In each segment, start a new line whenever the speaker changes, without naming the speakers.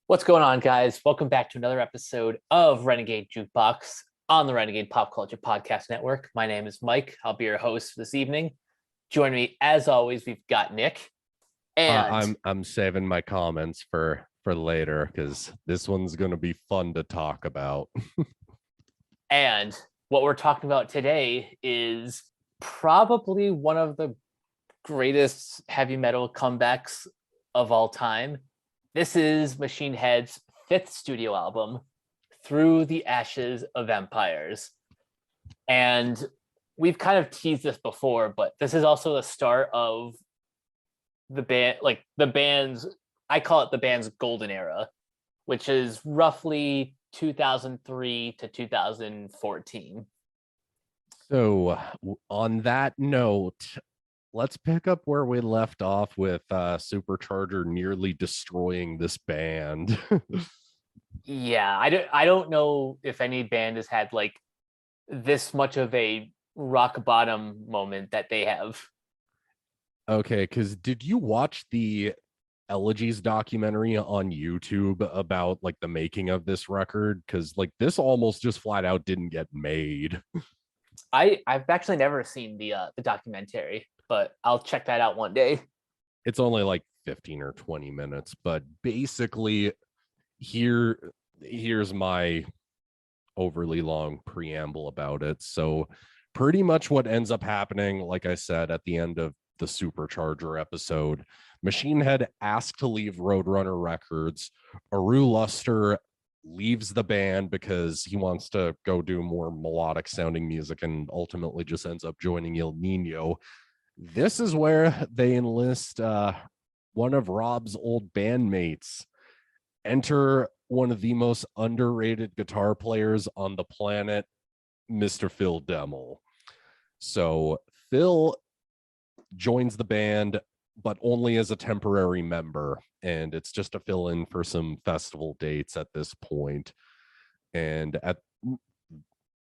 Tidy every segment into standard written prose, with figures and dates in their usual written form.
What's going on, guys? Welcome back to another episode of Renegade Jukebox on the Renegade Pop Culture Podcast Network. My name is Mike. I'll be your host this evening. Join me, as always, we've got Nick. And
I'm saving my comments for later because this one's going to be fun to talk about.
and what we're talking about today is probably one of the greatest heavy metal comebacks of all time. This is Machine Head's fifth studio album, Through the Ashes of Empires. And we've kind of teased this before, but this is also the start of the band, like the band's, I call it the band's golden era, which is roughly 2003 to 2014.
So on that note, let's pick up where we left off with Supercharger nearly destroying this band.
Yeah, I don't know if any band has had like this much of a rock bottom moment that they have.
Okay, because did you watch the Elegies documentary on YouTube about like the making of this record? Because like this almost just flat out didn't get made.
I've actually never seen the documentary, but I'll check that out one day.
It's only like 15 or 20 minutes, but basically here's my overly long preamble about it. So pretty much what ends up happening, like I said, at the end of the Supercharger episode, Machine Head asked to leave Roadrunner Records. Aru Luster leaves the band because he wants to go do more melodic sounding music and ultimately just ends up joining Il Nino. This is where they enlist one of Rob's old bandmates. Enter one of the most underrated guitar players on the planet, Mr. Phil Demmel. So Phil joins the band, but only as a temporary member, and it's just to fill in for some festival dates at this point. And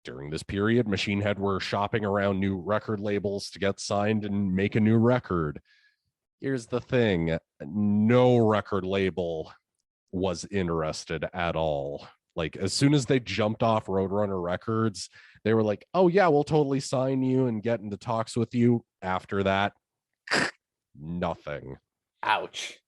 during this period, Machine Head were shopping around new record labels to get signed and make a new record. Here's the thing, no record label was interested at all. Like as soon as they jumped off Roadrunner Records, they were like, oh yeah, we'll totally sign you and get into talks with you. After that, nothing.
Ouch.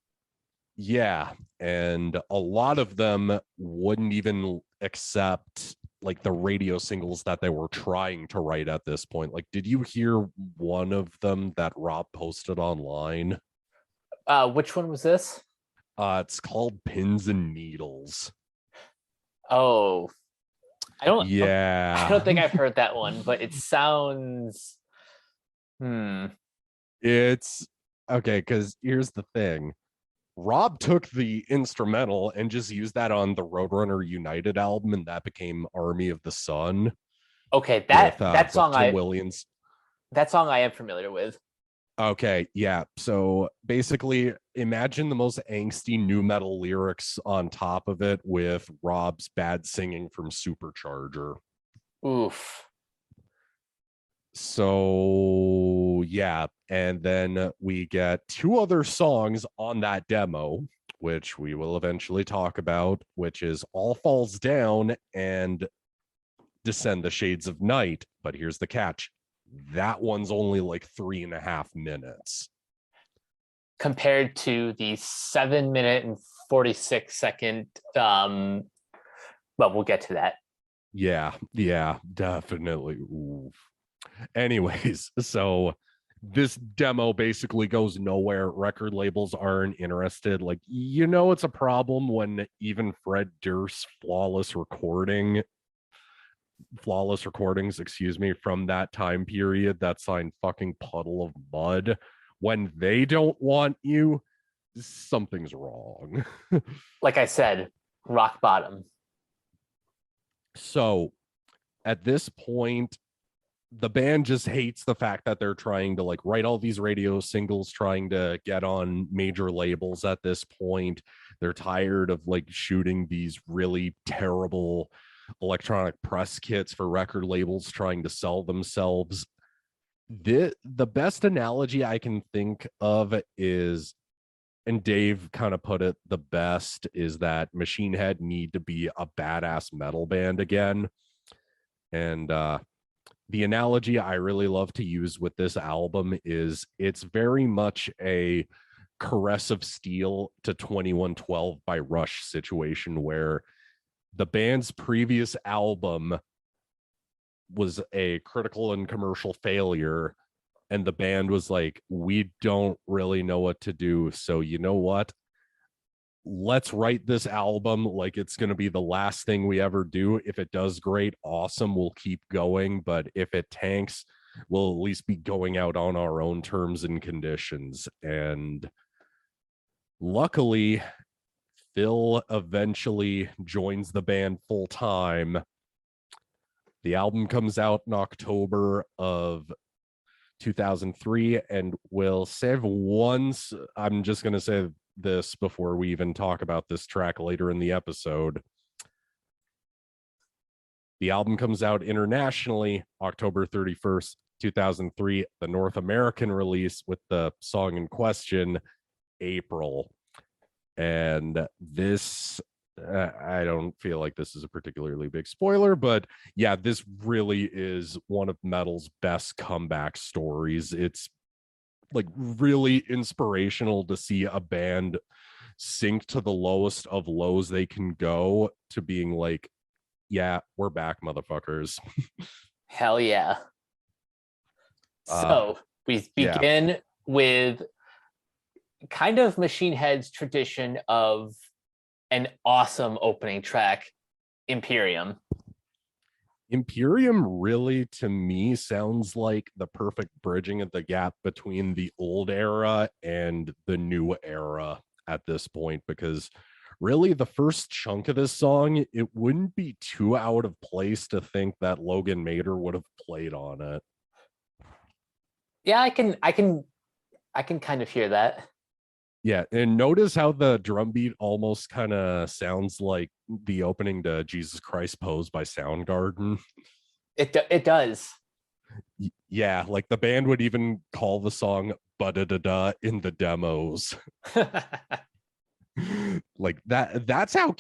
Yeah, and a lot of them wouldn't even accept like the radio singles that they were trying to write at this point. Like, did you hear one of them that Rob posted online?
Which one was this?
It's called Pins and Needles.
Oh, I don't think I've heard that one, but it sounds
It's okay, because here's the thing. Rob took the instrumental and just used that on the Roadrunner United album, and that became Army of the Sun.
Okay, that song that song I am familiar with.
Okay, yeah. So basically, imagine the most angsty nu metal lyrics on top of it with Rob's bad singing from Supercharger.
Oof.
So yeah, and then we get two other songs on that demo, which we will eventually talk about, which is All Falls Down and Descend the Shades of Night. But here's the catch. That one's only like 3.5 minutes.
Compared to the 7-minute and 46-second, well, we'll get to that.
Yeah, definitely. Oof. Anyways, so this demo basically goes nowhere. Record labels aren't interested. Like, it's a problem when even Fred Durst's flawless recordings, from that time period that signed fucking Puddle of Mud, when they don't want you, something's wrong.
Like I said, rock bottom.
So at this point, the band just hates the fact that they're trying to like write all these radio singles, trying to get on major labels at this point. They're tired of like shooting these really terrible electronic press kits for record labels trying to sell themselves. The best analogy I can think of is and Dave kind of put it the best, is that Machine Head need to be a badass metal band again. And the analogy I really love to use with this album is it's very much a Caress of Steel to 2112 by Rush situation, where the band's previous album was a critical and commercial failure, and the band was like, we don't really know what to do, so you know what, let's write this album like it's going to be the last thing we ever do. If it does great, awesome, we'll keep going, but if it tanks, we'll at least be going out on our own terms and conditions. And luckily, Phil eventually joins the band full time. The album comes out in October of 2003, and we'll save once. I'm just going to say this before we even talk about this track later in the episode. The album comes out internationally October 31st, 2003. The North American release with the song in question, April. And this, I don't feel like this is a particularly big spoiler, but yeah, this really is one of metal's best comeback stories. It's like really inspirational to see a band sink to the lowest of lows they can go to being like, yeah, we're back, motherfuckers.
Hell yeah. So we begin with kind of Machine Head's tradition of an awesome opening track, Imperium.
Imperium really, to me, sounds like the perfect bridging of the gap between the old era and the new era at this point, because really the first chunk of this song, it wouldn't be too out of place to think that Logan Mader would have played on it.
Yeah, I can kind of hear that.
Yeah, and notice how the drum beat almost kind of sounds like the opening to Jesus Christ Pose by Soundgarden.
It does.
Yeah, like the band would even call the song "Ba-da-da-da" in the demos. Like that's how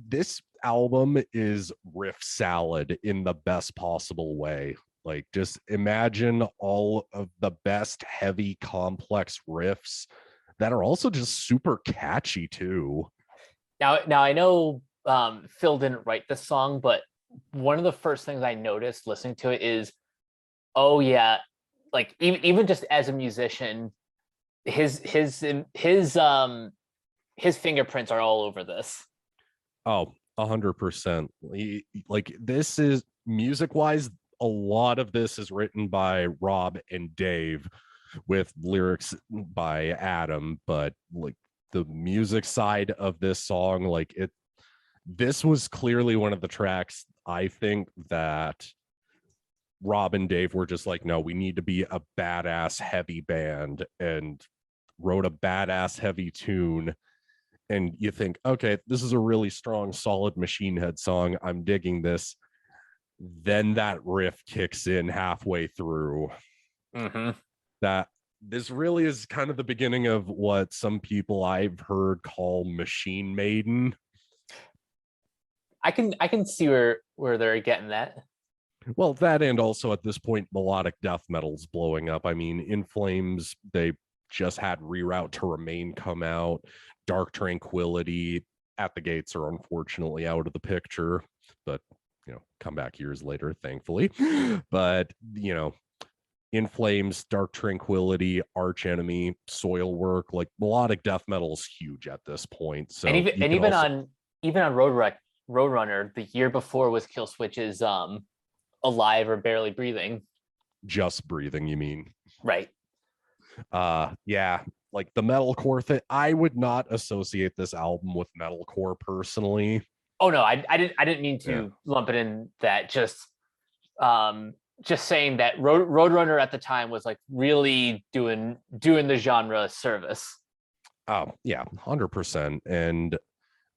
this album is riff salad in the best possible way. Like, just imagine all of the best heavy complex riffs that are also just super catchy too.
Now I know Phil didn't write this song, but one of the first things I noticed listening to it is, oh yeah, like even just as a musician, his fingerprints are all over this.
Oh, 100%. Like, this is music wise, a lot of this is written by Rob and Dave with lyrics by Adam, but like the music side of this song, like this was clearly one of the tracks I think that Rob and Dave were just like, no, we need to be a badass heavy band, and wrote a badass heavy tune. And you think, okay, this is a really strong, solid Machine Head song. I'm digging this. Then that riff kicks in halfway through. That this really is kind of the beginning of what some people I've heard call Machine Maiden.
I can see where they're getting that.
Well, that, and also at this point, melodic death metal's blowing up. I mean, In Flames, they just had Reroute to Remain come out. Dark Tranquility, At the Gates are unfortunately out of the picture, but come back years later, thankfully. But In Flames, Dark Tranquility, Arch Enemy, Soilwork, like melodic death metal is huge at this point. So
even on Roadrunner, the year before was Killswitch's Alive or Barely Breathing.
Just Breathing, you mean?
Right.
Yeah, like the metalcore thing, I would not associate this album with metalcore personally.
Oh no, I didn't mean to lump it in that. Just saying that Roadrunner at the time was like really doing the genre service.
Oh yeah, 100%. And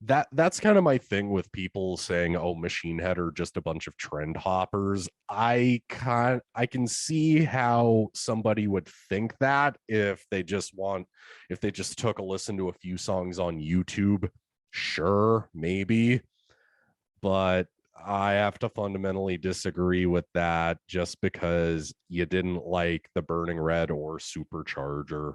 that's kind of my thing with people saying, oh, Machine Head are just a bunch of trend hoppers. I can see how somebody would think that if they just took a listen to a few songs on YouTube. Sure, maybe, but I have to fundamentally disagree with that just because you didn't like the Burning Red or Supercharger.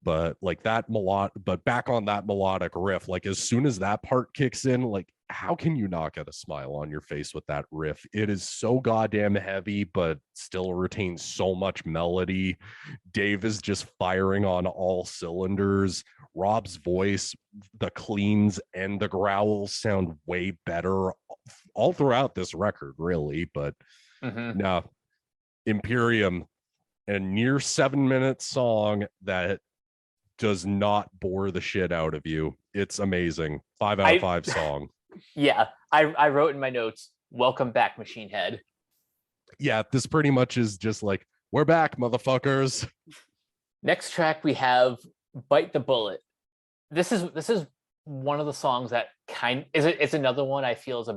But like but back on that melodic riff, like as soon as that part kicks in, like how can you not get a smile on your face with that riff? It is so goddamn heavy, but still retains so much melody. Dave is just firing on all cylinders. Rob's voice, the cleans and the growls sound way better all throughout this record, really. But no, Imperium, a near 7-minute song that does not bore the shit out of you. It's amazing. 5 out of 5 song.
Yeah, I wrote in my notes, welcome back, Machine Head.
Yeah, this pretty much is just like, we're back, motherfuckers.
Next track we have Bite the Bullet. This is one of the songs that it's another one I feel is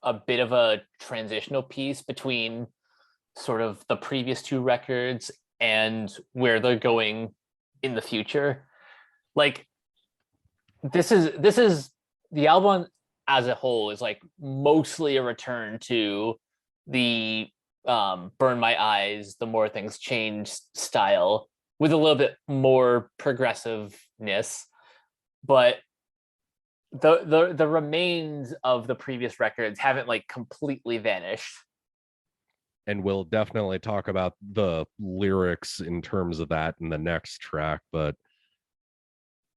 a bit of a transitional piece between sort of the previous two records and where they're going in the future. Like this is the album as a whole is like mostly a return to the Burn My Eyes, The More Things Change style with a little bit more progressiveness, but the remains of the previous records haven't like completely vanished.
And we'll definitely talk about the lyrics in terms of that in the next track. But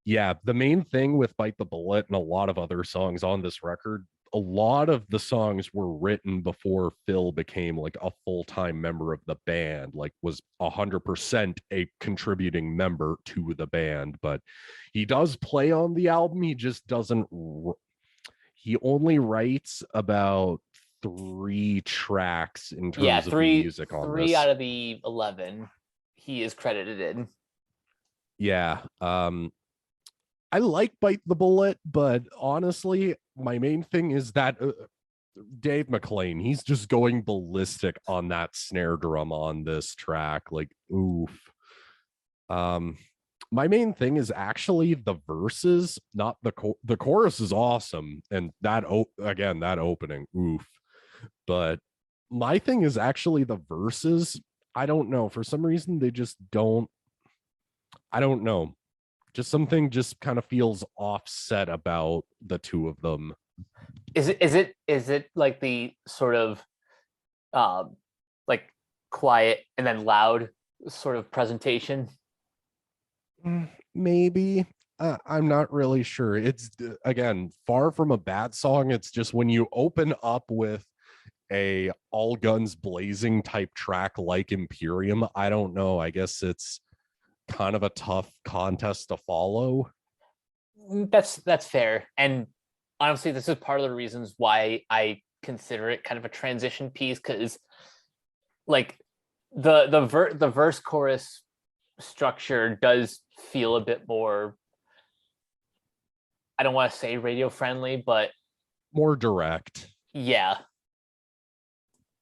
yeah, the main thing with Bite the Bullet and a lot of other songs on this record, a lot of the songs were written before Phil became like a full-time member of the band, like was 100% a contributing member to the band. But he does play on the album. He just doesn't. He only writes about 3 tracks in terms of music on this.
3 out of the 11 he is credited in.
Yeah. I like Bite the Bullet, but honestly, my main thing is that Dave McClain, he's just going ballistic on that snare drum on this track. Like, oof. My main thing is actually the verses, not the chorus is awesome. And that opening, oof. But my thing is actually the verses. I don't know. For some reason, they just don't. I don't know. Just something just kind of feels offset about the two of them.
Is it like the sort of like quiet and then loud sort of presentation?
Maybe. I'm not really sure. It's again far from a bad song. It's just when you open up with a all guns blazing type track like Imperium, I don't know. I guess it's kind of a tough contest to follow.
That's fair. And honestly, this is part of the reasons why I consider it kind of a transition piece, because like the verse chorus structure does feel a bit more, I don't want to say radio friendly, but
more direct.
Yeah.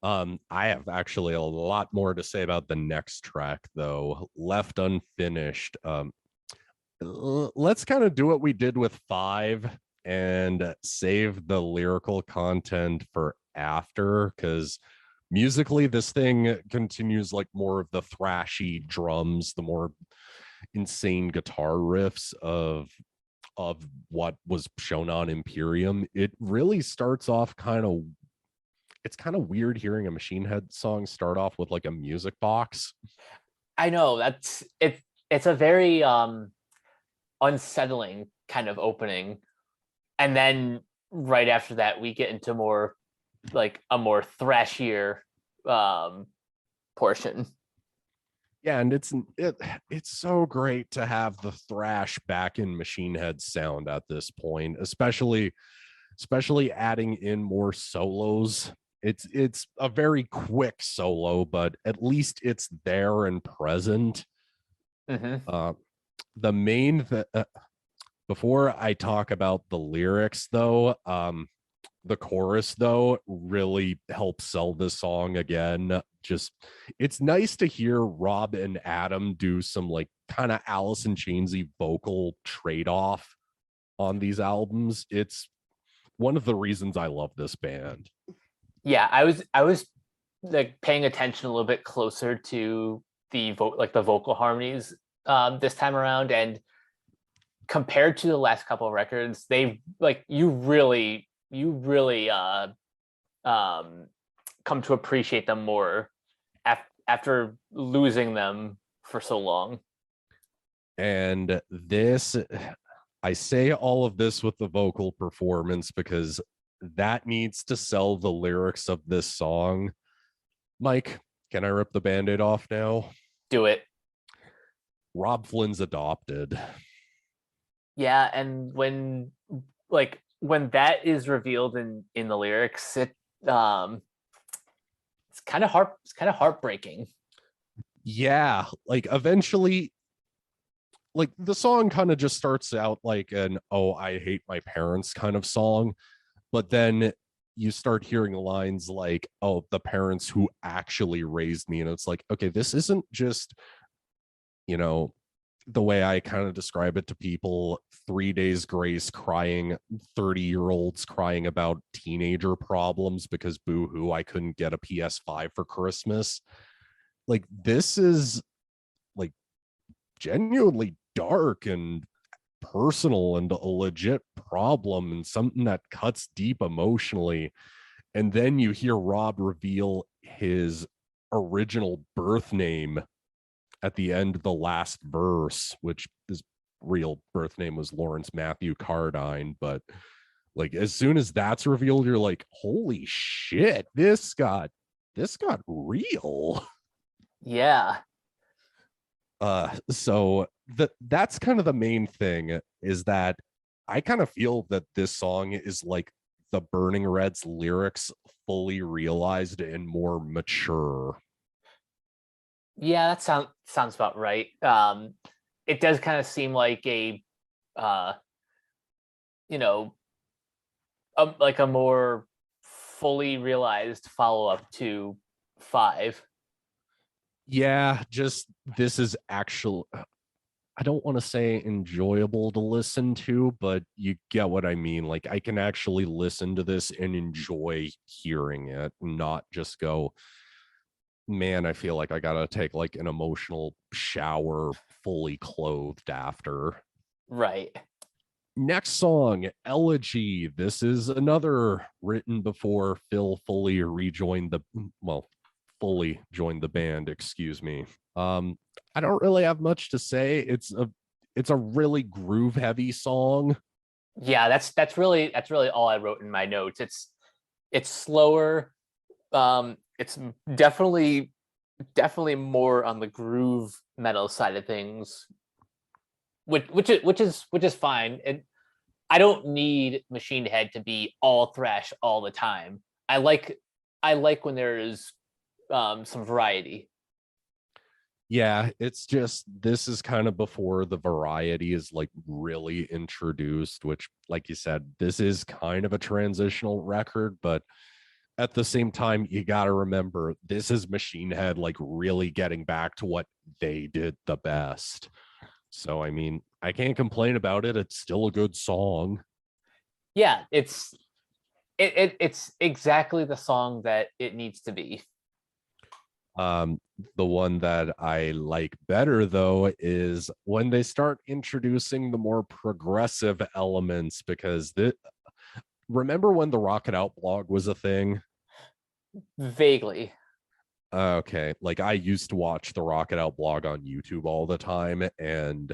I have actually a lot more to say about the next track, though. Left Unfinished. Let's kind of do what we did with 5 and save the lyrical content for after, because musically this thing continues like more of the thrashy drums, the more insane guitar riffs of what was shown on Imperium. It really starts off it's kind of weird hearing a Machine Head song start off with like a music box.
I know, it's a very unsettling kind of opening. And then right after that, we get into more like a more thrashier portion.
Yeah, and it's so great to have the thrash back in Machine Head sound at this point, especially adding in more solos. It's a very quick solo, but at least it's there and present.
Mm-hmm.
The main Before I talk about the lyrics, though, the chorus though really helps sell this song again. Just it's nice to hear Rob and Adam do some like kind of Alice in Chainsy vocal trade-off on these albums. It's one of the reasons I love this band.
Yeah, I was like paying attention a little bit closer to the vocal harmonies this time around, and compared to the last couple of records, they've like you really come to appreciate them more after losing them for so long.
And this, I say all of this with the vocal performance because that needs to sell the lyrics of this song. Mike, can I rip the band-aid off now?
Do it.
Rob Flynn's adopted.
Yeah, and when that is revealed in the lyrics, it's kind of heartbreaking.
Yeah, like eventually, like the song kind of just starts out like an "oh, I hate my parents" kind of song, but then you start hearing lines like, "oh, the parents who actually raised me," and it's like, okay, this isn't just, you know, the way I kind of describe it to people, 3 days grace crying, 30-year-olds crying about teenager problems because boo-hoo, I couldn't get a PS5 for Christmas. Like this is like genuinely dark and personal and a legit problem and something that cuts deep emotionally. And then you hear Rob reveal his original birth name at the end of the last verse, which his real birth name was Lawrence Matthew Cardine. But like as soon as that's revealed, you're like, holy shit, this got real.
Yeah.
So that's kind of the main thing, is that I kind of feel that this song is like the Burning Red's lyrics fully realized and more mature.
Yeah, that sounds about right. It does kind of seem like uh, you know, like a more fully realized follow up to 5.
Yeah, just this is actual, I don't want to say enjoyable to listen to, but you get what I mean. Like I can actually listen to this and enjoy hearing it, not just go, man, I feel like I gotta take like an emotional shower fully clothed after.
Right.
Next song, Elegy. This is another written before Phil fully rejoined the, well, fully joined the band, excuse me. I don't really have much to say. It's a really groove heavy song.
Yeah, that's really all I wrote in my notes. It's slower. It's definitely more on the groove metal side of things, which is fine. And I don't need Machine Head to be all thrash all the time. I like when there's some variety.
Yeah, it's just this is kind of before the variety is like really introduced, which, like you said, this is kind of a transitional record, but at the same time, you got to remember this is Machine Head like really getting back to what they did the best. So, I mean, I can't complain about it. It's still a good song.
Yeah, it's exactly the song that it needs to be.
Um, the one that I like better, though, is when they start introducing the more progressive elements, because remember when the Rocket Out blog was a thing?
Vaguely.
Okay, like I used to watch the Rocket Out blog on YouTube all the time, and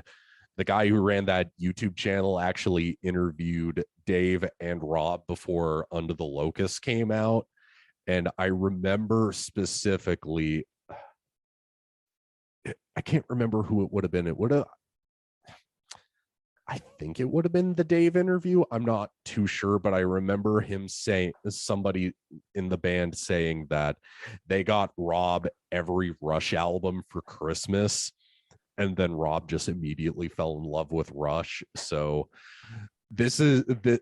the guy who ran that YouTube channel actually interviewed Dave and Rob before Under the Locust came out. And I remember specifically, I can't remember who it would have been. I think it would have been the Dave interview. I'm not too sure, but I remember him saying, somebody in the band saying that they got Rob every Rush album for Christmas. and then Rob just immediately fell in love with Rush. So this is the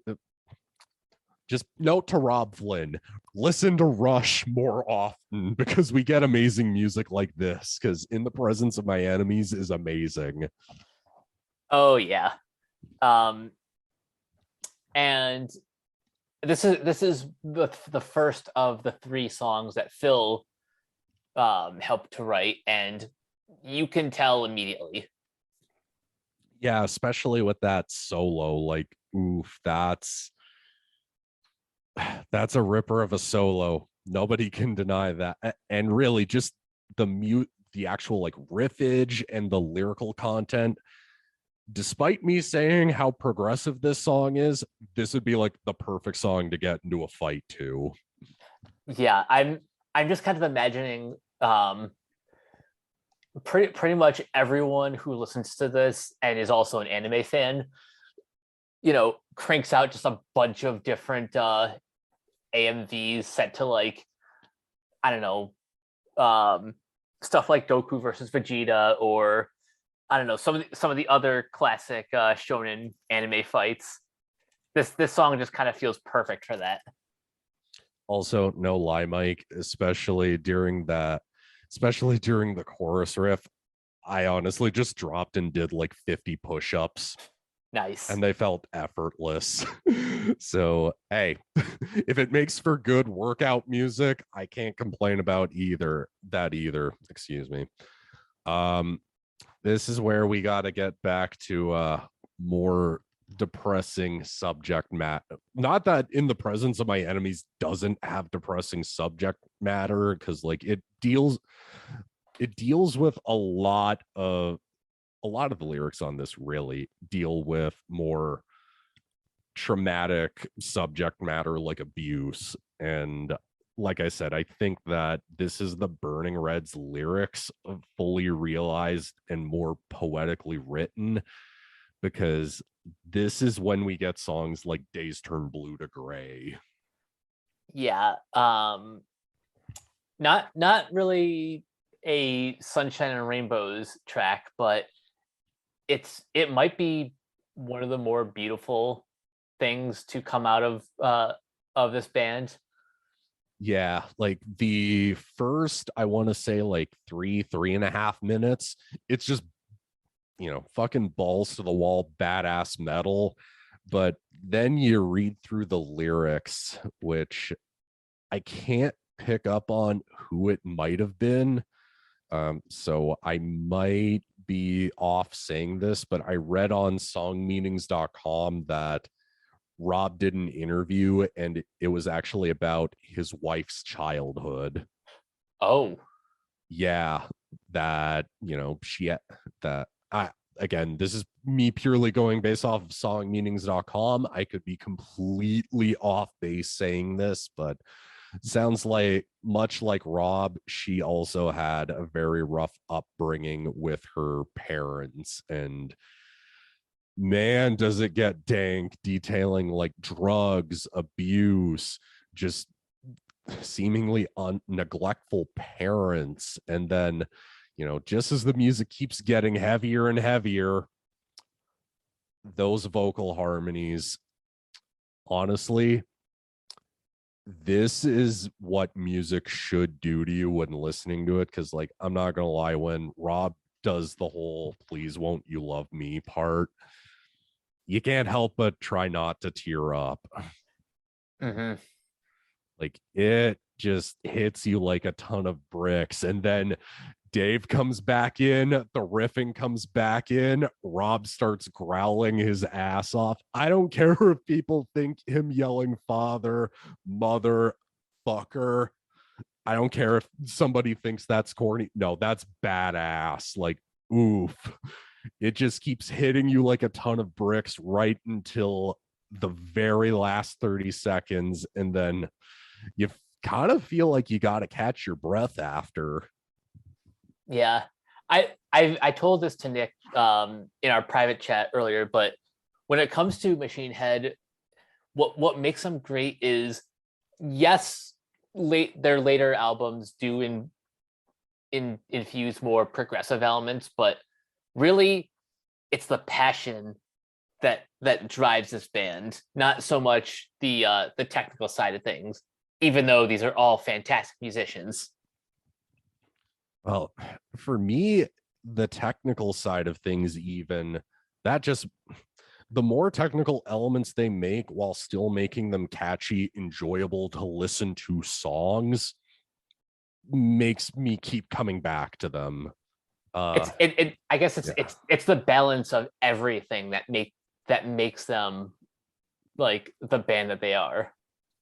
just note to Rob Flynn, listen to Rush more often because we get amazing music like this, because In the Presence of My Enemies is amazing.
Oh yeah. And this is the first of the 3 songs that Phil helped to write, and you can tell immediately.
Yeah, especially with that solo, like, oof, that's a ripper of a solo. Nobody can deny that. And really just the actual like riffage and the lyrical content. Despite me saying how progressive this song is, this would be like the perfect song to get into a fight to.
Yeah, I'm just kind of imagining pretty much everyone who listens to this and is also an anime fan, cranks out just a bunch of different AMVs set to, like, I don't know, stuff like Goku versus Vegeta, or I don't know, some of the other classic shonen anime fights. This song just kind of feels perfect for that.
Also, no lie, Mike, especially during the chorus riff, I honestly just dropped and did like 50 push-ups.
Nice.
And they felt effortless. So, hey, if it makes for good workout music, I can't complain about either. Excuse me. This is where we got to get back to more depressing subject matter. Not that In the Presence of My Enemies doesn't have depressing subject matter, because like it deals with a lot of the lyrics on this really deal with more traumatic subject matter like abuse. And like I said, I think that this is the Burning Red's lyrics fully realized and more poetically written, because this is when we get songs like Days Turn Blue to Gray.
Yeah. Not really a Sunshine and Rainbows track, but it might be one of the more beautiful things to come out of this band.
Yeah, like the first, I want to say like 3.5 minutes, it's just fucking balls to the wall badass metal. But then you read through the lyrics, which I can't pick up on who it might have been, so I might be off saying this, but I read on songmeanings.com that Rob did an interview and it was actually about his wife's childhood.
Oh.
Yeah, that again, this is me purely going based off of songmeanings.com. I could be completely off base saying this, but sounds like, much like Rob, she also had a very rough upbringing with her parents. And man, does it get dank, detailing like drugs, abuse, just seemingly neglectful parents. And then, just as the music keeps getting heavier and heavier, those vocal harmonies, honestly, this is what music should do to you when listening to it. Because like, I'm not gonna lie, when Rob does the whole "please won't you love me" part, you can't help but try not to tear up.
Mm-hmm.
Like, it just hits you like a ton of bricks. And then Dave comes back in, the riffing comes back in, Rob starts growling his ass off. I don't care if people think him yelling father, mother, fucker. I don't care if somebody thinks that's corny. No, that's badass. Like, oof. It just keeps hitting you like a ton of bricks right until the very last 30 seconds. And then you kind of feel like you got to catch your breath after.
Yeah. I told this to Nick in our private chat earlier, but when it comes to Machine Head, what makes them great is, yes, their later albums do infuse more progressive elements, but really it's the passion that drives this band, not so much the technical side of things, even though these are all fantastic musicians.
Well, for me, the technical side of things, even that just the more technical elements they make while still making them catchy, enjoyable to listen to songs makes me keep coming back to them.
I guess it's the balance of everything that makes them like the band that they are.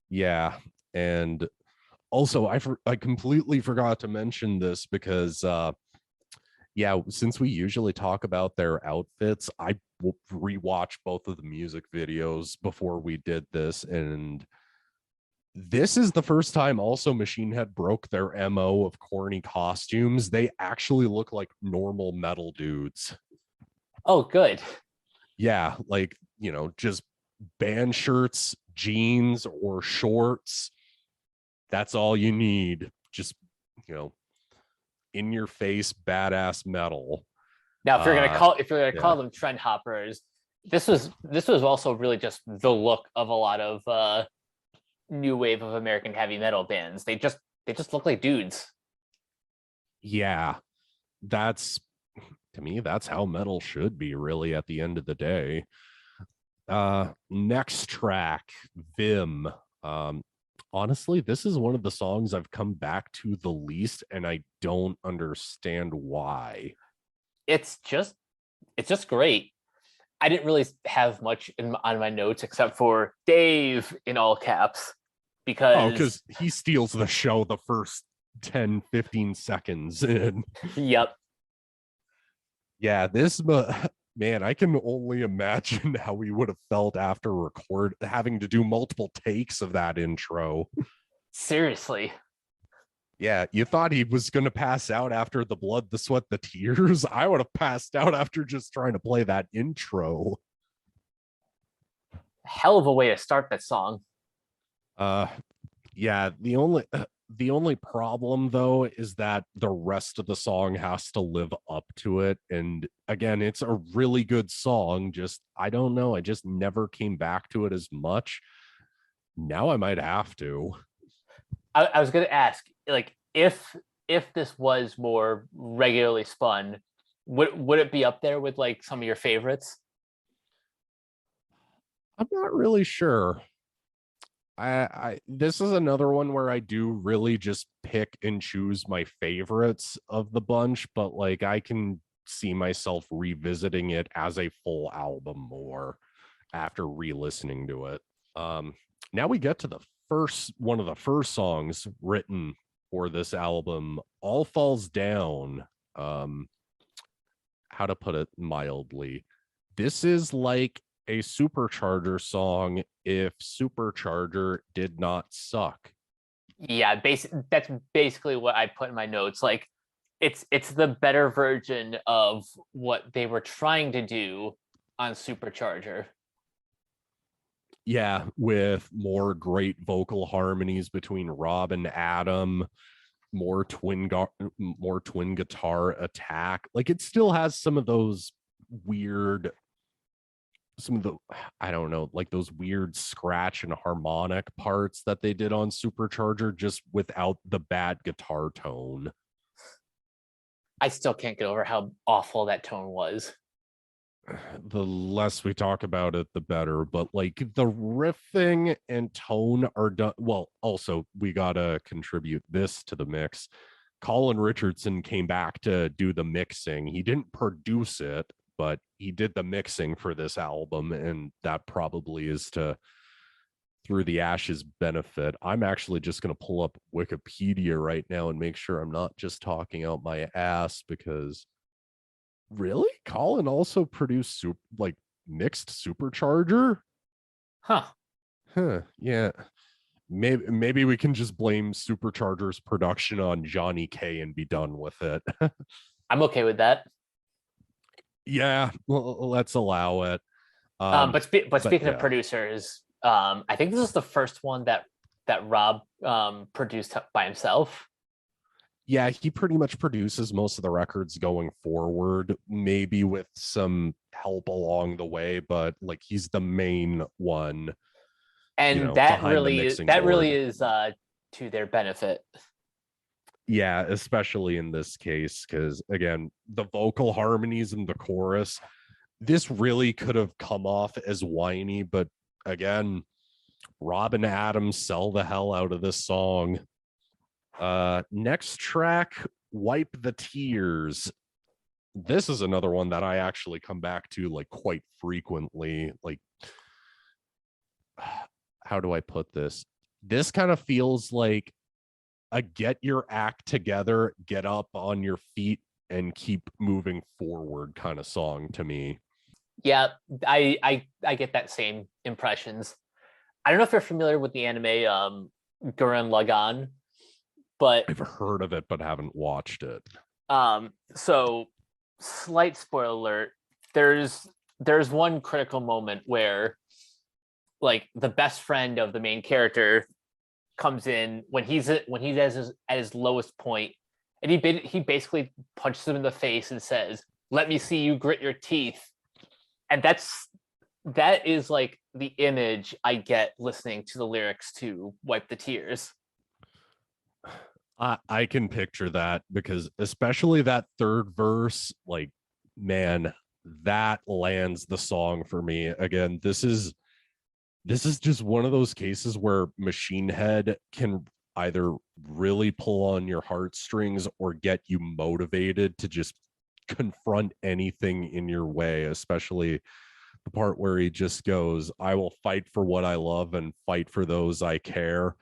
Yeah, and also I completely forgot to mention this because yeah, since we usually talk about their outfits, I will rewatch both of the music videos before we did this, and this is the first time also Machine Head broke their MO of corny costumes. They actually look like normal metal dudes.
Oh, good.
Yeah, like, just band shirts, jeans, or shorts. That's all you need. Just, in your face, badass metal.
Now, if you're gonna
Yeah.
call them trend hoppers, this was also really just the look of a lot of new wave of American heavy metal bands. They just look like dudes.
Yeah, that's to me, that's how metal should be, really, at the end of the day. Next track, Vim. Honestly, this is one of the songs I've come back to the least, and I don't understand why.
It's just great. I didn't really have much on my notes except for Dave in all caps because
because he steals the show the first 10-15 seconds in.
yep.
Yeah, this man, I can only imagine how we would have felt after having to do multiple takes of that intro.
Seriously.
Yeah, you thought he was going to pass out after the blood, the sweat, the tears. I would have passed out after just trying to play that intro.
Hell of a way to start that song.
Yeah, the only problem though is that the rest of the song has to live up to it, and again, it's a really good song, just I don't know, I just never came back to it as much. Now I might have to.
I was gonna ask, like, if this was more regularly spun, would it be up there with like some of your favorites?
I'm not really sure. I this is another one where I do really just pick and choose my favorites of the bunch, but like I can see myself revisiting it as a full album more after re-listening to it. Now we get to the first one of the first songs written for this album, All Falls Down. How to put it mildly, this is like a Supercharger song if Supercharger did not suck.
Yeah, that's basically what I put in my notes. Like, it's the better version of what they were trying to do on Supercharger.
Yeah, with more great vocal harmonies between Rob and Adam, more twin guitar attack. Like it still has some of those weird, some of the, I don't know, like those weird scratch and harmonic parts that they did on Supercharger, just without the bad guitar tone.
I still can't get over how awful that tone was.
The less we talk about it, the better. But like the riffing and tone are done well. Also, we gotta contribute this to the mix. Colin Richardson came back to do the mixing. He didn't produce it, but he did the mixing for this album, and that probably is to Through the Ashes benefit. I'm actually just going to pull up Wikipedia right now and make sure I'm not just talking out my ass, because really, Colin also produced mixed Supercharger.
Huh.
Yeah, maybe we can just blame Supercharger's production on Johnny Kaye and be done with it.
I'm okay with that.
Yeah, well, let's allow it.
But speaking of
yeah.
producers, I think this is the first one that Rob produced by himself.
Yeah, he pretty much produces most of the records going forward, maybe with some help along the way, but like he's the main one,
And
behind the mixing
that really
board.
is to their benefit.
Yeah, especially in this case, because again, the vocal harmonies in the chorus, this really could have come off as whiny, but again, Rob and Adam sell the hell out of this song. Next track, Wipe the Tears. This is another one that I actually come back to like quite frequently. Like, how do I put this? This kind of feels like a get your act together, get up on your feet, and keep moving forward kind of song to me.
Yeah, I get that same impressions. I don't know if you're familiar with the anime Gurren Lagann, but
I've heard of it but haven't watched it.
so slight spoiler alert, there's one critical moment where like the best friend of the main character comes in when he's at his lowest point, and he basically punches him in the face and says, "Let me see you grit your teeth." And that is like the image I get listening to the lyrics to Wipe the Tears.
I can picture that because especially that third verse, like, man, that lands the song for me. Again, this is just one of those cases where Machine Head can either really pull on your heartstrings or get you motivated to just confront anything in your way, especially the part where he just goes, "I will fight for what I love and fight for those I care."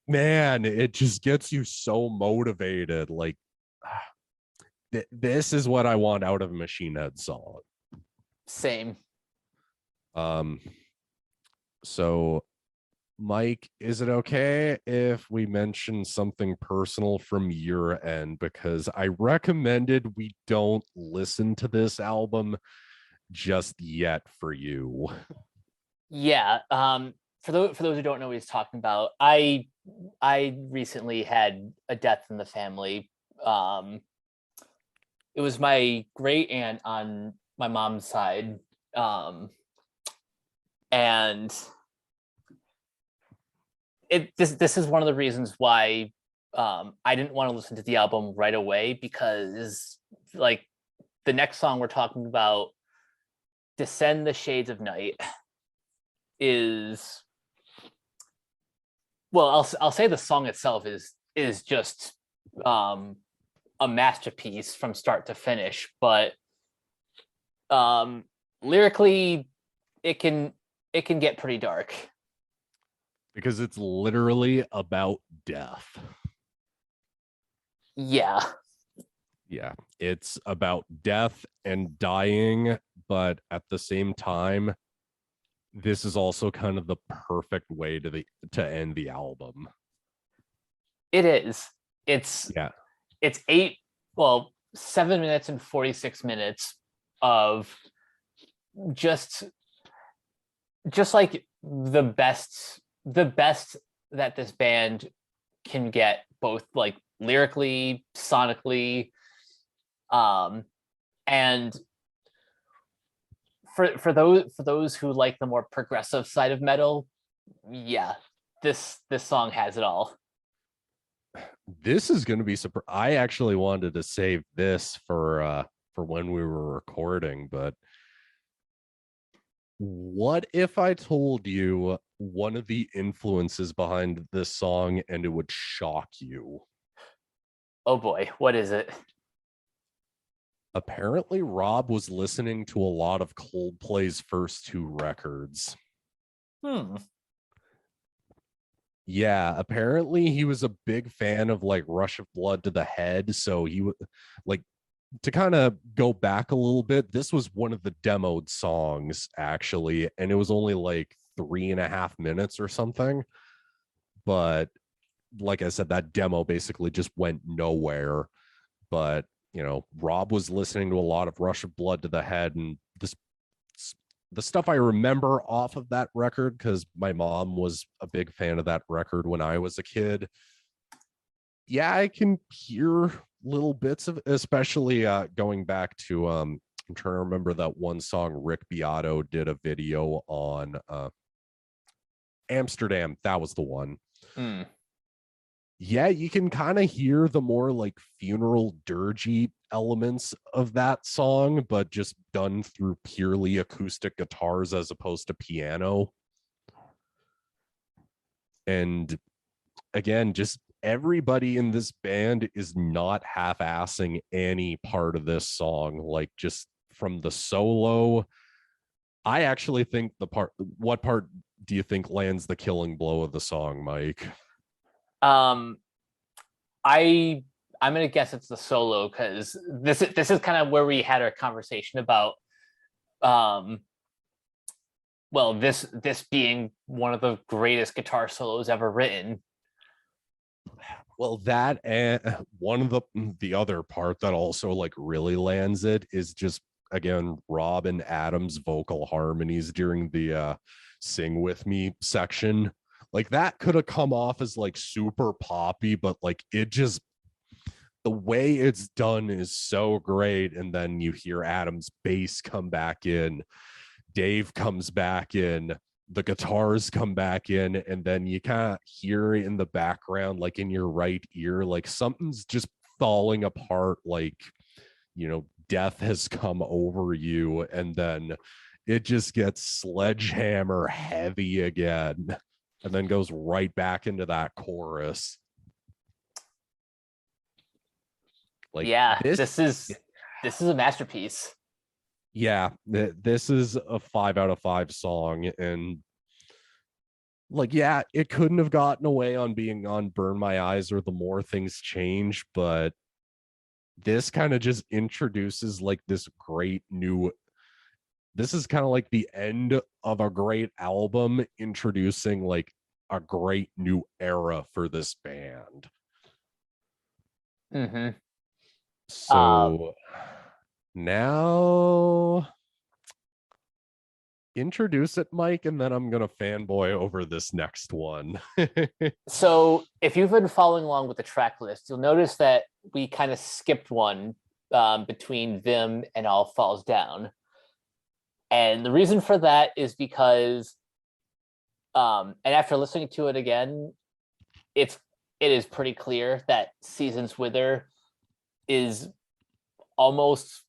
Man, it just gets you so motivated. Like, this is what I want out of a Machine Head song.
Same.
Um, so Mike, is it okay if we mention something personal from your end? Because I recommended we don't listen to this album just yet for you.
Yeah. For those who don't know what he's talking about, I recently had a death in the family. It was my great aunt on my mom's side. And this is one of the reasons why I didn't want to listen to the album right away, because like the next song we're talking about, Descend the Shades of Night, is, well, I'll say the song itself is just a masterpiece from start to finish, but lyrically it can get pretty dark.
Because it's literally about death.
Yeah.
Yeah, it's about death and dying, but at the same time, this is also kind of the perfect way to end the album.
It is. It's
Yeah.
it's 7 minutes and 46 minutes of just like the best that this band can get, both like lyrically, sonically, and for those who like the more progressive side of metal, yeah, this song has it all.
This is going to be super. I actually wanted to save this for when we were recording, but what if I told you one of the influences behind this song and it would shock you?
Oh boy, what is it?
Apparently, Rob was listening to a lot of Coldplay's first two records. Yeah, apparently he was a big fan of like Rush of Blood to the Head. So he would like, to kind of go back a little bit, this was one of the demoed songs actually, and it was only like 3.5 minutes or something. But like I said, that demo basically just went nowhere. But Rob was listening to a lot of Rush of Blood to the Head, and the stuff I remember off of that record, because my mom was a big fan of that record when I was a kid. Yeah, I can hear little bits of, especially going back to I'm trying to remember that one song Rick Beato did a video on Amsterdam. That was the one.
Mm.
Yeah, you can kind of hear the more like funeral dirgy elements of that song, but just done through purely acoustic guitars as opposed to piano. And again, just everybody in this band is not half-assing any part of this song. Like, just from the solo, I actually think what part do you think lands the killing blow of the song, Mike?
Um, I'm gonna guess it's the solo because this is kind of where we had our conversation about um well this being one of the greatest guitar solos ever written.
Well, that and one of the other part that also like really lands it is just, again, Rob and Adam's vocal harmonies during the sing with me section. Like, that could have come off as like super poppy, but like it just, the way it's done is so great. And then you hear Adam's bass come back in, Dave comes back in, the guitars come back in, and then you kind of hear in the background, like in your right ear, like something's just falling apart, like, death has come over you. And then it just gets sledgehammer heavy again, and then goes right back into that chorus. Like,
Yeah, this is a masterpiece.
yeah, this is a 5 out of 5 song. And like, yeah, it couldn't have gotten away on being on Burn My Eyes or The More Things Change, but this kind of just introduces like this great new, this is kind of like the end of a great album, introducing like a great new era for this band.
Mm-hmm.
So now introduce it, Mike, and then I'm gonna fanboy over this next one.
So if you've been following along with the track list, you'll notice that we kind of skipped one between Vim and All Falls Down. And the reason for that is because and after listening to it again, it is pretty clear that Seasons Wither is almost,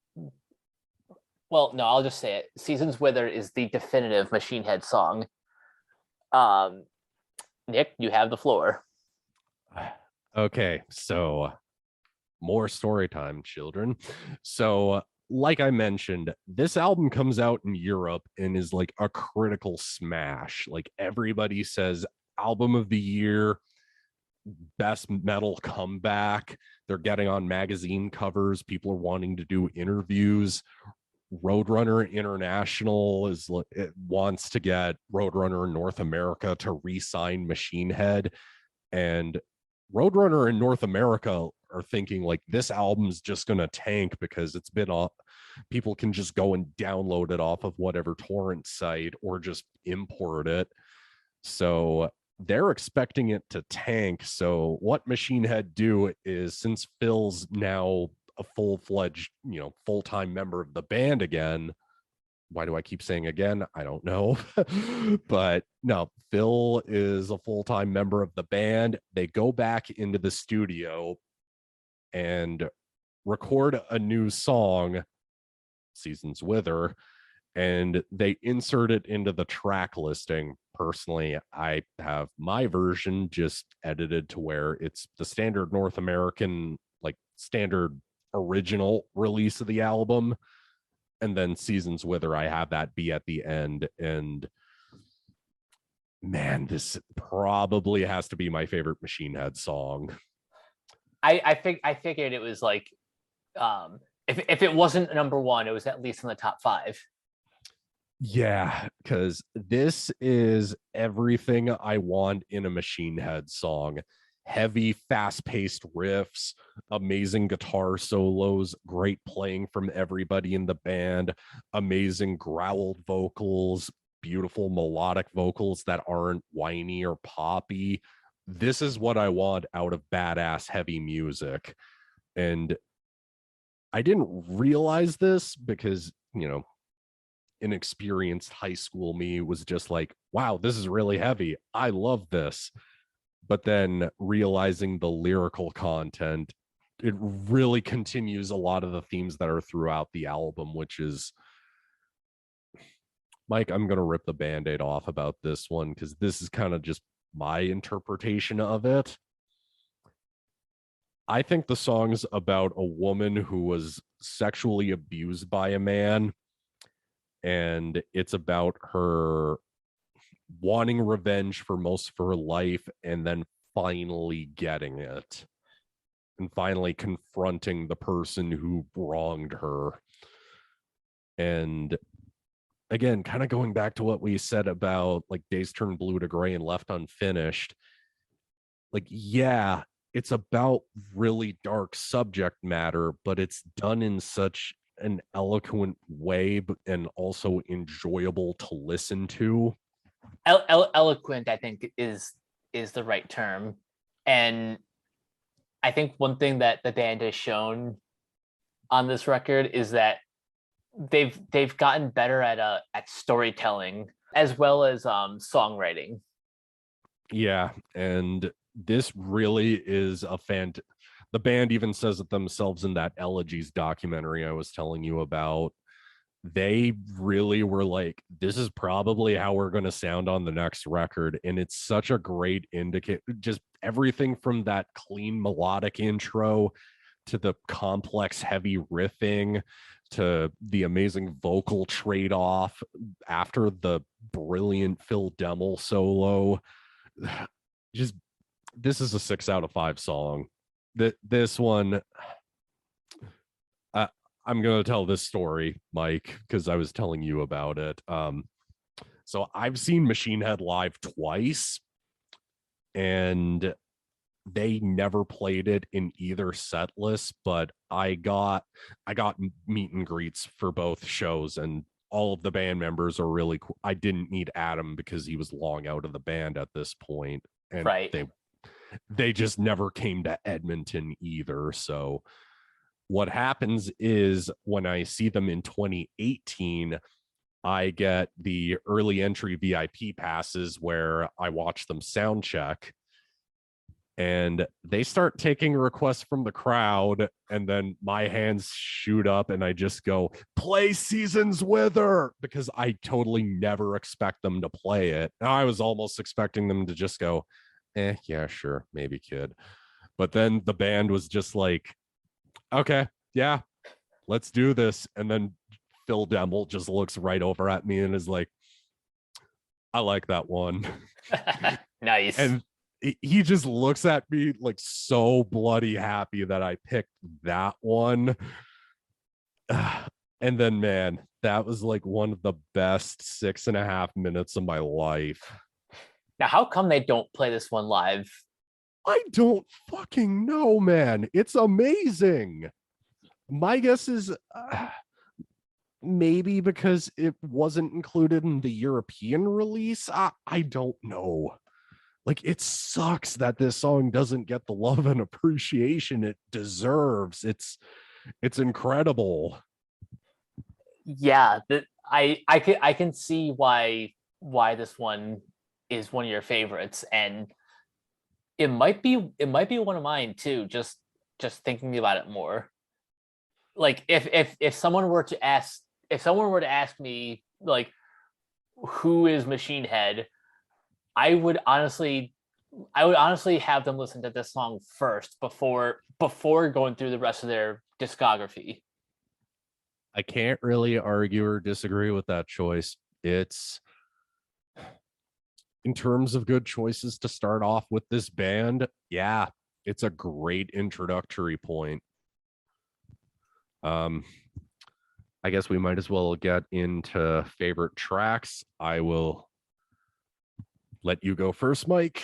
well, no, I'll just say it. Seasons Wither is the definitive Machine Head song. Nick, you have the floor.
Okay, so more story time, children. So, like I mentioned, this album comes out in Europe and is like a critical smash. Like, everybody says album of the year, best metal comeback. They're getting on magazine covers. People are wanting to do interviews. Roadrunner International wants to get Roadrunner in North America to re-sign Machine Head, and Roadrunner in North America are thinking like this album's just gonna tank because it's been off. People can just go and download it off of whatever torrent site or just import it. So they're expecting it to tank. So what Machine Head do is, since Phil's now a full-fledged, full-time member of the band again, why do I keep saying again? I don't know. But no, Phil is a full-time member of the band. They go back into the studio and record a new song, Seasons Wither, and they insert it into the track listing. Personally, I have my version just edited to where it's the standard North American, like standard original release of the album, and then Seasons Wither, I have that be at the end. And man, this probably has to be my favorite Machine Head song.
I figured it was like if it wasn't number one, it was at least in the top 5.
Yeah, because this is everything I want in a Machine Head song. Heavy, fast-paced riffs, amazing guitar solos, great playing from everybody in the band, amazing growled vocals, beautiful melodic vocals that aren't whiny or poppy, this is what I want out of badass heavy music. And I didn't realize this because, inexperienced high school me was just like, wow, this is really heavy. I love this. But then realizing the lyrical content, it really continues a lot of the themes that are throughout the album, which is, Mike, I'm going to rip the Band-Aid off about this one because this is kind of just my interpretation of it. I think the song's about a woman who was sexually abused by a man, and it's about her wanting revenge for most of her life and then finally getting it and finally confronting the person who wronged her. And again, kind of going back to what we said about like Days Turn Blue to Gray and Left Unfinished, like, yeah, it's about really dark subject matter, but it's done in such an eloquent way and also enjoyable to listen to.
Eloquent, I think, is the right term. And I think one thing that the band has shown on this record is that they've gotten better at storytelling as well as songwriting.
Yeah, and this really is the band even says it themselves in that Elegies documentary I was telling you about. They really were like, this is probably how we're going to sound on the next record. And it's such a great indicator, just everything from that clean melodic intro to the complex heavy riffing to the amazing vocal trade-off after the brilliant Phil Demmel solo. Just, this is a 6 out of 5 song. This one, I'm going to tell this story, Mike, because I was telling you about it. So I've seen Machine Head live twice, and they never played it in either set list, but I got meet and greets for both shows, and all of the band members are really cool. I didn't need Adam because he was long out of the band at this point, and
Right.
they just never came to Edmonton either. So what happens is when I see them in 2018, I get the early entry VIP passes where I watch them sound check, and they start taking requests from the crowd, and then my hands shoot up and I just go, play Seasons with her, because I totally never expect them to play it. I was almost expecting them to just go, yeah, sure, maybe, kid. But then the band was just like, okay, yeah, let's do this. And then Phil Demmel just looks right over at me and is like, I like that one.
Nice.
And he just looks at me like so bloody happy that I picked that one. And then, man, that was like one of the best 6.5 minutes of my life.
Now, how come they don't play this one live?
I don't fucking know, man. It's amazing. My guess is maybe because it wasn't included in the European release. I don't know. Like, it sucks that this song doesn't get the love and appreciation it deserves. It's incredible.
Yeah, I can see why this one is one of your favorites, and it might be one of mine too. Just thinking about it more. Like if someone were to ask me like who is Machine Head, I would honestly have them listen to this song first before going through the rest of their discography.
I can't really argue or disagree with that choice. It's, in terms of good choices to start off with this band, yeah, it's a great introductory point. I guess we might as well get into favorite tracks. I will let you go first, Mike.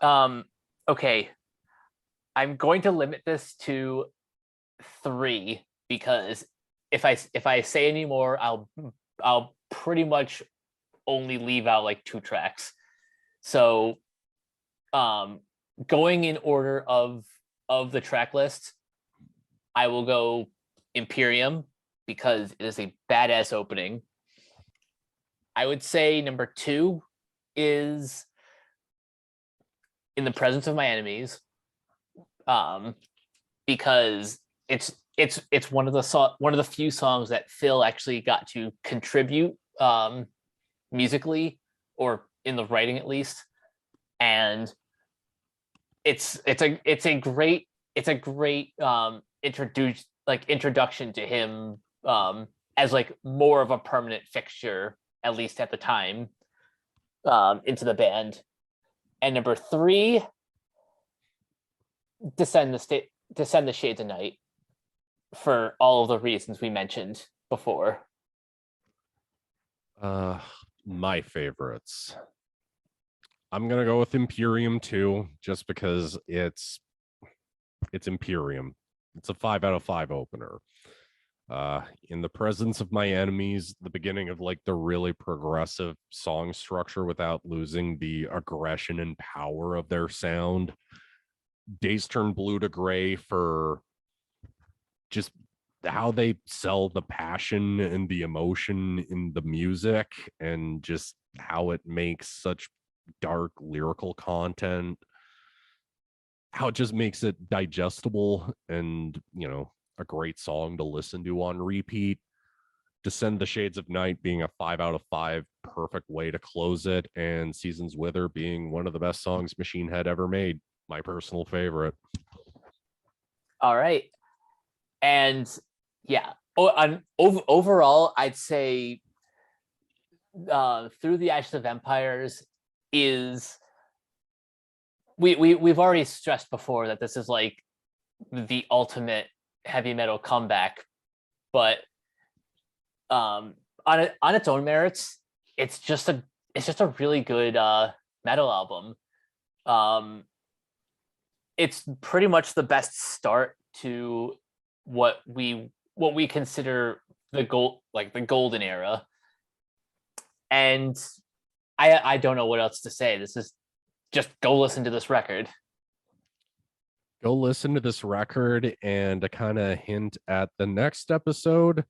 Okay. I'm going to limit this to 3 because if I say any more, I'll pretty much only leave out like 2 tracks. So Going in order of the track list, I will go Imperium because it is a badass opening. I would say number 2 is In the Presence of My Enemies, because it's one of the few songs that Phil actually got to contribute musically, or in the writing at least, and it's a great introduction to him as like more of a permanent fixture, at least at the time, into the band. And number 3, Descend the Shades of Night, for all of the reasons we mentioned before.
My favorites. I'm gonna go with Imperium too, just because it's Imperium. It's a 5 out of 5 opener. In the Presence of My Enemies, the beginning of like the really progressive song structure without losing the aggression and power of their sound. Days Turn Blue to Gray for just how they sell the passion and the emotion in the music, and just how it makes such dark lyrical content, how it just makes it digestible and, you know, a great song to listen to on repeat. Descend the Shades of Night being a 5 out of 5, perfect way to close it, and Seasons Wither being one of the best songs Machine Head ever made, my personal favorite.
All right. And yeah, overall, I'd say Through the Ashes of Empires is, we've already stressed before that this is like the ultimate heavy metal comeback, but on its own merits, it's just a really good metal album. It's pretty much the best start to what we consider the golden era, and I don't know what else to say. This is just go listen to this record.
Go listen to this record, and to kind of hint at the next episode,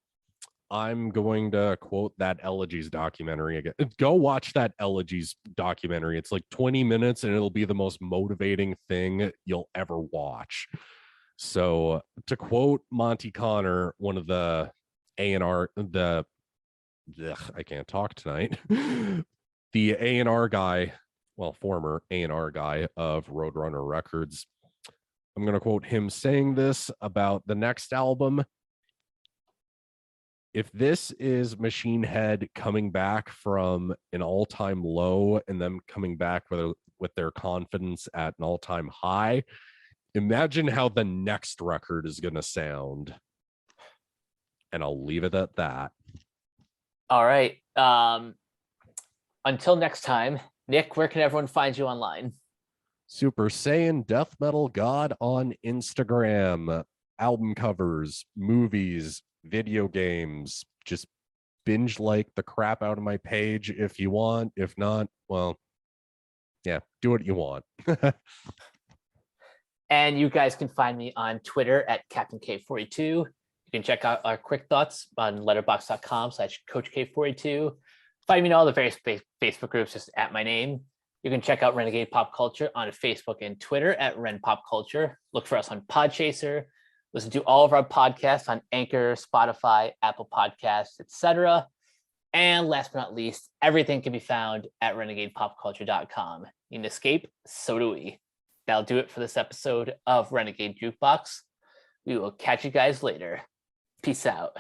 I'm going to quote that Elegies documentary again. Go watch that Elegies documentary. It's like 20 minutes and it'll be the most motivating thing you'll ever watch. So to quote Monty Connor, one of the A&R, I can't talk tonight. The A&R guy, well, former A&R guy of Roadrunner Records. I'm going to quote him saying this about the next album. If this is Machine Head coming back from an all-time low and them coming back with their confidence at an all-time high, imagine how the next record is going to sound. And I'll leave it at that.
All right. Until next time, Nick, where can everyone find you online?
Super Saiyan Death Metal God on Instagram. Album covers, movies, video games. Just binge like the crap out of my page if you want. If not, well, yeah, do what you want.
And you guys can find me on Twitter at Captain K42. You can check out our quick thoughts on letterboxd.com/CoachK42. Find me in all the various Facebook groups just at my name. You can check out Renegade Pop Culture on Facebook and Twitter at Ren Pop Culture. Look for us on Podchaser. Listen to all of our podcasts on Anchor, Spotify, Apple Podcasts, etc. And last but not least, everything can be found at renegadepopculture.com. You can escape, so do we. That'll do it for this episode of Renegade Jukebox. We will catch you guys later. Peace out.